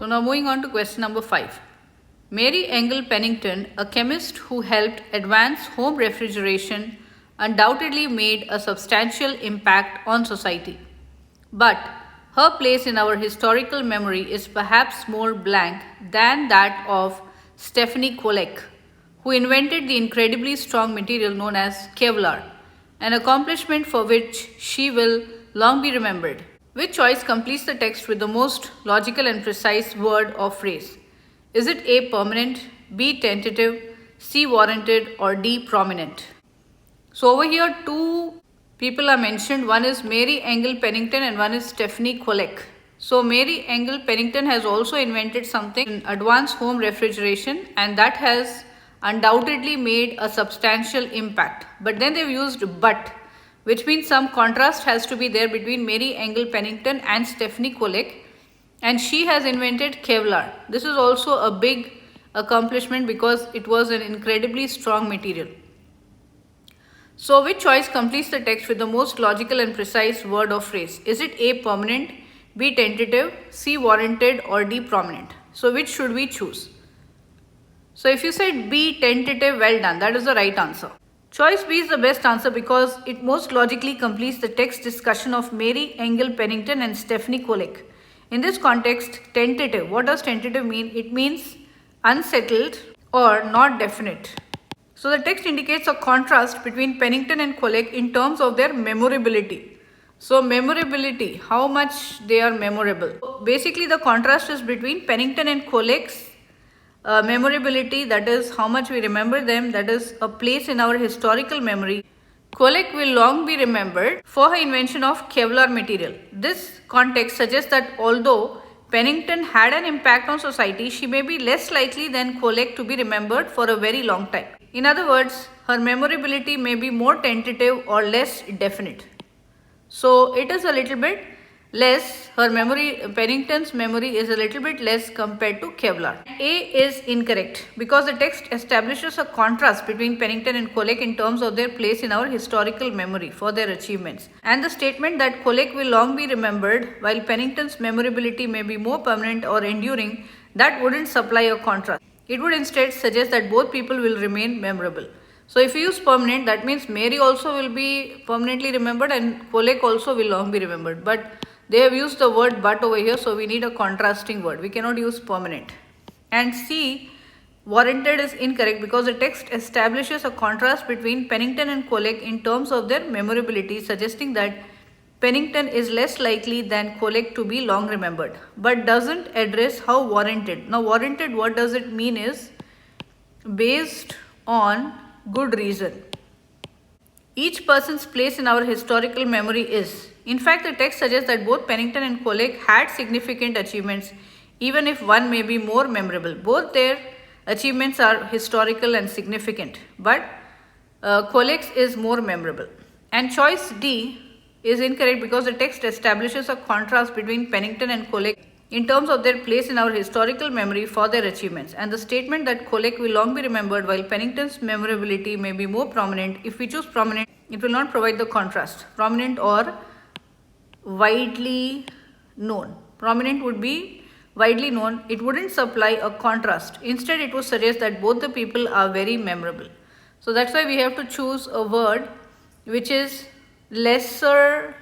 So now moving on to question number 5. Mary Engle Pennington, a chemist who helped advance home refrigeration, undoubtedly made a substantial impact on society. But her place in our historical memory is perhaps more blank than that of Stephanie Kwolek, who invented the incredibly strong material known as Kevlar, an accomplishment for which she will long be remembered. Which choice completes the text with the most logical and precise word or phrase? Is it A. permanent, B. tentative, C. warranted, or D. prominent? So over here, two people are mentioned. One is Mary Engle Pennington and one is Stephanie Kwolek. So Mary Engle Pennington has also invented something in advanced home refrigeration, and that has undoubtedly made a substantial impact. But then they've used but, which means some contrast has to be there between Mary Engle Pennington and Stephanie Kwolek, and she has invented Kevlar. This is also a big accomplishment because it was an incredibly strong material. So which choice completes the text with the most logical and precise word or phrase? Is it A. permanent, B. tentative, C. warranted, or D. prominent? So which should we choose? So if you said B. tentative, well done, that is the right answer. Choice B is the best answer because it most logically completes the text discussion of Mary Engle Pennington and Stephanie Kwolek. In this context, tentative, what does tentative mean? It means unsettled or not definite. So the text indicates a contrast between Pennington and Kwolek in terms of their memorability. So memorability, how much they are memorable. Basically the contrast is between Pennington and Kwolek's memorability, that is how much we remember them, that is a place in our historical memory. Kwolek will long be remembered for her invention of Kevlar material. This context suggests that although Pennington had an impact on society, she may be less likely than Kwolek to be remembered for a very long time. In other words, her memorability may be more tentative or less definite. So it is a little bit less, her memory, Pennington's memory is a little bit less compared to Kevlar. A is incorrect because the text establishes a contrast between Pennington and Kwolek in terms of their place in our historical memory for their achievements. And the statement that Kwolek will long be remembered while Pennington's memorability may be more permanent or enduring, that wouldn't supply a contrast. It would instead suggest that both people will remain memorable. So if you use permanent, that means Mary also will be permanently remembered and Kwolek also will long be remembered. But they have used the word but over here, so we need a contrasting word. We cannot use permanent. And C, warranted, is incorrect because the text establishes a contrast between Pennington and Kwolek in terms of their memorability, suggesting that Pennington is less likely than Kwolek to be long remembered, but doesn't address how warranted. Now warranted, what does it mean is based on good reason. Each person's place in our historical memory is. In fact, the text suggests that both Pennington and Kwolek had significant achievements, even if one may be more memorable. Both their achievements are historical and significant, but Kwolek's is more memorable. And choice D is incorrect because the text establishes a contrast between Pennington and Kwolek in terms of their place in our historical memory for their achievements. And the statement that Kwolek will long be remembered while Pennington's memorability may be more prominent. If we choose prominent, it will not provide the contrast. Prominent or widely known. Prominent would be widely known. It wouldn't supply a contrast. Instead, it would suggest that both the people are very memorable. So that's why we have to choose a word which is lesser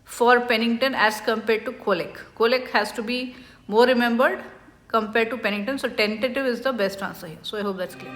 for Pennington as compared to Kwolek. Kwolek has to be more remembered compared to Pennington. So tentative is the best answer here. So I hope that's clear.